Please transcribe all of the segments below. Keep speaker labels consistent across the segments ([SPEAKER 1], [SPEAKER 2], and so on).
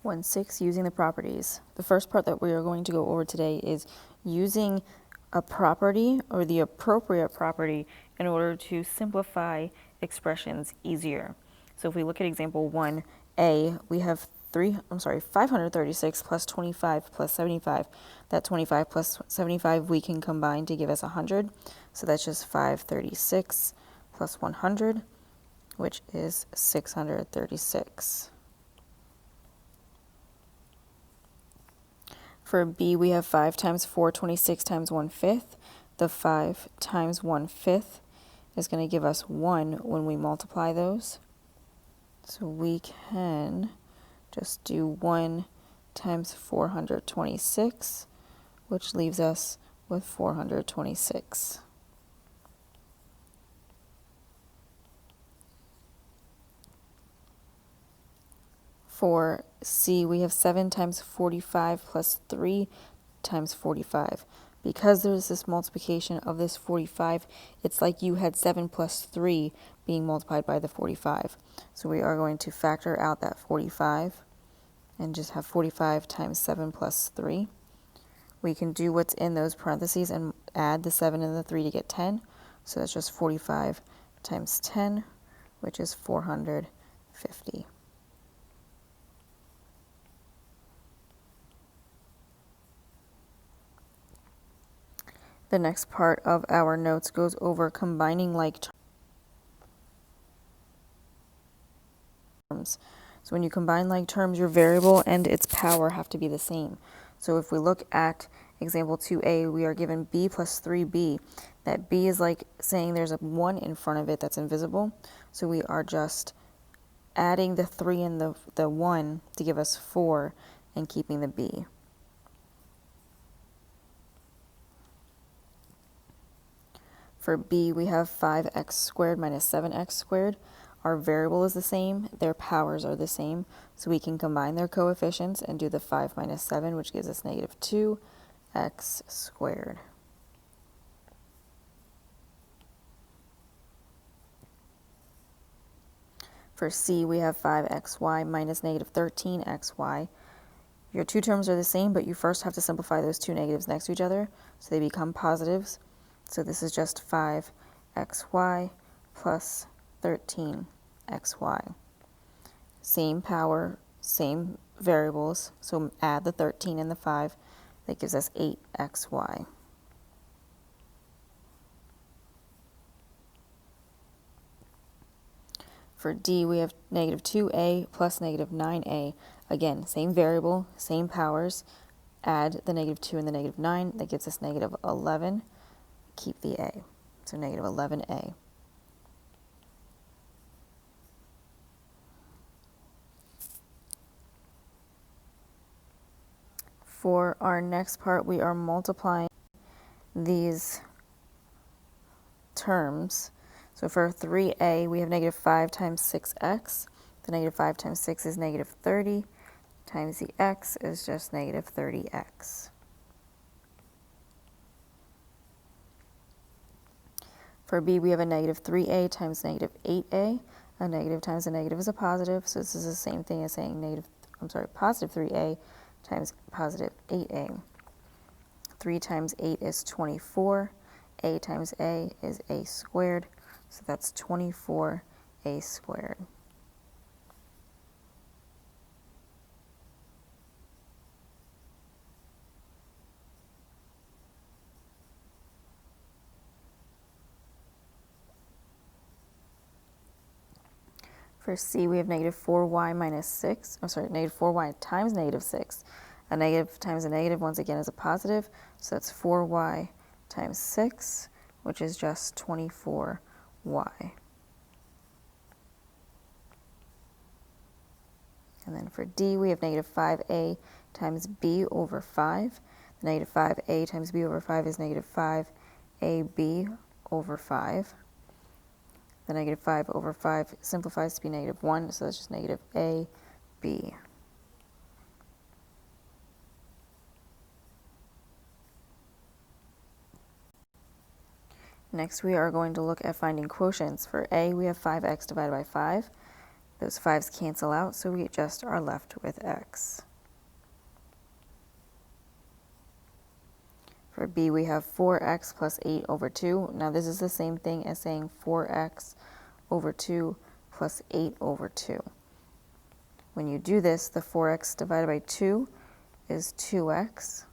[SPEAKER 1] 1.6 Using the properties. The first part that we are going to go over today is using a property or the appropriate property in order to simplify expressions easier. So if we look at example 1a, we have 536 plus 25 plus 75. That 25 plus 75 we can combine to give us 100. So that's just 536 plus 100, which is 636. For b, we have 5 times 426 times 1/5. The 5 times 1/5 is going to give us 1 when we multiply those. So we can just do 1 times 426, which leaves us with 426. For c, we have 7 times 45 plus 3 times 45. Because there's this multiplication of this 45, it's like you had 7 plus 3 being multiplied by the 45. So we are going to factor out that 45 and just have 45 times 7 plus 3. We can do what's in those parentheses and add the 7 and the 3 to get 10. So that's just 45 times 10, which is 450. The next part of our notes goes over combining like terms. So when you combine like terms, your variable and its power have to be the same. So if we look at example 2a, we are given b plus 3b. That b is like saying there's a 1 in front of it that's invisible. So we are just adding the 3 and the 1 to give us 4 and keeping the b. For b, we have 5x squared minus 7x squared. Our variable is the same, their powers are the same, so we can combine their coefficients and do the 5 minus 7, which gives us negative 2x squared. For c, we have 5xy minus negative 13xy. Your two terms are the same, but you first have to simplify those two negatives next to each other, so they become positives. So this is just 5xy plus 13xy. Same power, same variables, so add the 13 and the 5. That gives us 8xy. For d, we have negative 2a plus negative 9a. Again, same variable, same powers. Add the negative 2 and the negative 9. That gives us negative 11. Keep the a, so negative 11a. For our next part, we are multiplying these terms. So for 3a, we have negative 5 times 6x. The negative 5 times 6 is negative 30, times the x is just negative 30x. For b, we have a negative 3a times negative 8a. A negative times a negative is a positive, so this is the same thing as saying positive 3a times positive 8a. 3 times 8 is 24. A times a is a squared, so that's 24a squared. For c, we have negative 4y minus 6. Negative 4y times negative 6. A negative times a negative, once again, is a positive. So that's 4y times 6, which is just 24y. And then for d, we have negative 5a times b over 5. The negative 5a times b over 5 is negative 5ab over 5. The negative 5 over 5 simplifies to be negative 1, so that's just negative ab. Next, we are going to look at finding quotients. For a, we have 5x divided by 5. Those 5's cancel out, so we just are left with x. For b, we have 4x plus 8 over 2. Now this is the same thing as saying 4x over 2 plus 8 over 2. When you do this, the 4x divided by 2 is 2x,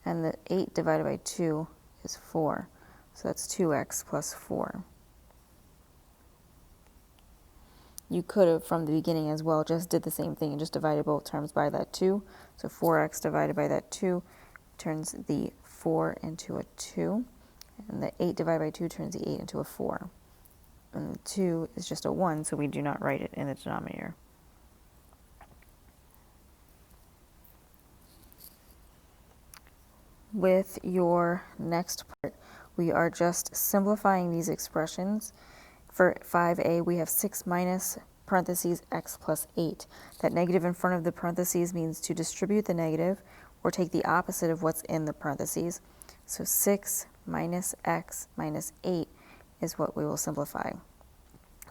[SPEAKER 1] and the 8 divided by 2 is 4. So that's 2x plus 4. You could have, from the beginning as well, just did the same thing and just divided both terms by that 2. So 4x divided by that 2 turns the 4 into a 2. And the 8 divided by 2 turns the 8 into a 4. And the 2 is just a 1, so we do not write it in the denominator. With your next part, we are just simplifying these expressions. For 5a, we have 6 minus parentheses x plus 8. That negative in front of the parentheses means to distribute the negative or take the opposite of what's in the parentheses. So 6 minus x minus 8 is what we will simplify.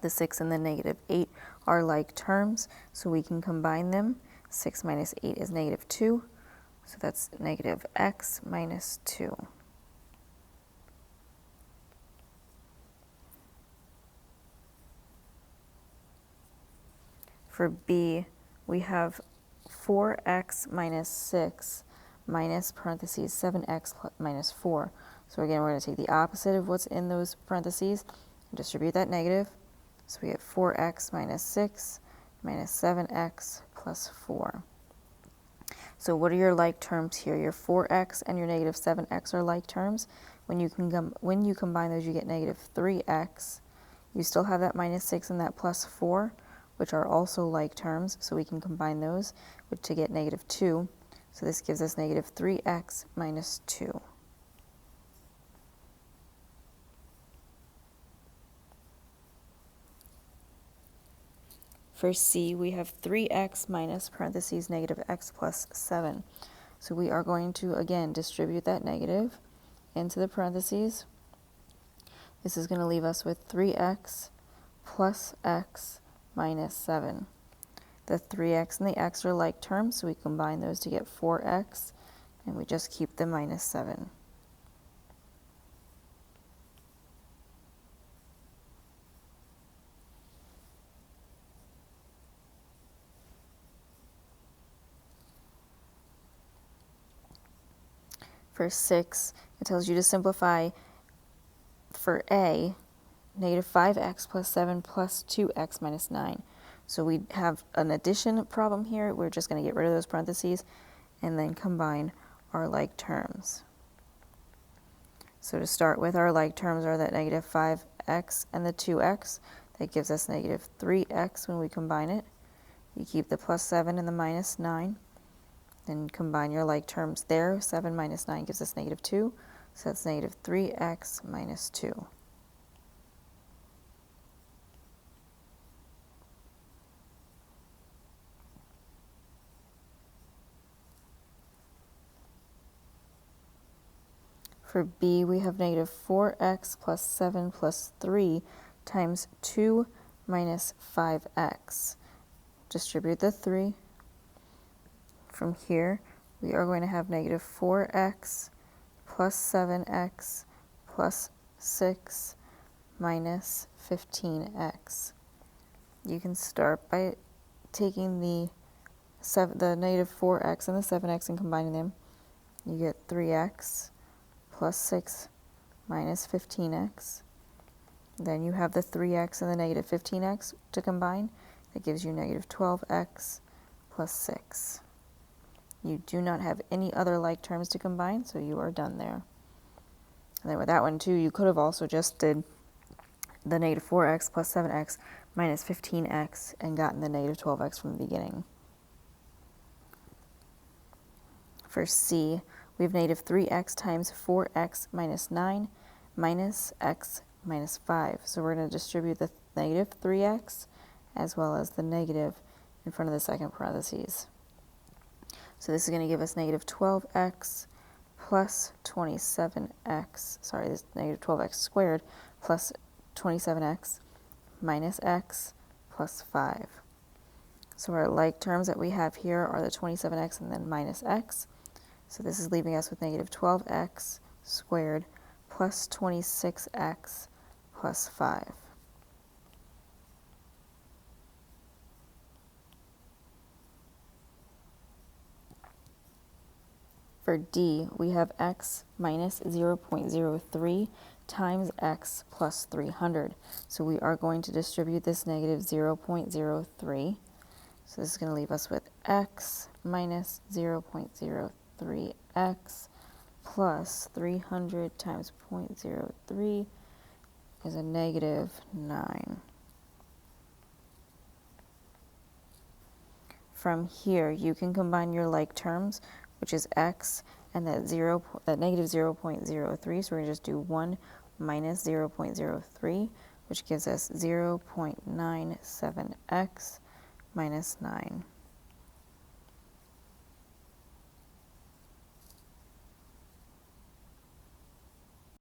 [SPEAKER 1] The 6 and the negative 8 are like terms, so we can combine them. 6 minus 8 is negative 2, so that's negative x minus 2. For b, we have 4x minus 6 minus parentheses 7x minus 4. So again, we're going to take the opposite of what's in those parentheses and distribute that negative. So we get 4x minus 6 minus 7x plus 4. So what are your like terms here? Your 4x and your negative 7x are like terms. When you combine those, you get negative 3x. You still have that minus 6 and that plus 4, which are also like terms, so we can combine those to get negative 2. So this gives us negative 3x minus 2. For c, we have 3x minus parentheses negative x plus 7. So we are going to, again, distribute that negative into the parentheses. This is going to leave us with 3x plus x minus 7. The 3x and the x are like terms, so we combine those to get 4x, and we just keep the minus 7. For 6, it tells you to simplify for a, negative 5x plus 7 plus 2x minus 9. So we have an addition problem here. We're just going to get rid of those parentheses and then combine our like terms. So to start with, our like terms are that negative 5x and the 2x. That gives us negative 3x when we combine it. You keep the plus 7 and the minus 9. Then combine your like terms there. 7 minus 9 gives us negative 2. So that's negative 3x minus 2. For b, we have negative 4x plus 7 plus 3 times 2 minus 5x. Distribute the 3. From here, we are going to have negative 4x plus 7x plus 6 minus 15x. You can start by taking the negative 4x and the 7x and combining them. You get 3x plus 6 minus 15x. Then you have the 3x and the negative 15x to combine. That gives you negative 12x plus 6. You do not have any other like terms to combine, so you are done there. And then with that one too, you could have also just did the negative 4x plus 7x minus 15x and gotten the negative 12x from the beginning. For c, we have negative 3x times 4x minus 9 minus x minus 5. So we're going to distribute the negative 3x as well as the negative in front of the second parentheses. So this is going to give us negative 12x plus 27x, this negative 12x squared plus 27x minus x plus 5. So our like terms that we have here are the 27x and then minus x. So this is leaving us with negative 12x squared plus 26x plus 5. For D, we have x minus 0.03 times x plus 300. So we are going to distribute this negative 0.03. So this is going to leave us with x minus 0.03x plus 300 times 0.03 is a negative 9. From here, you can combine your like terms, which is x and that negative 0.03. So we're going to just do 1 minus 0.03, which gives us 0.97x minus 9.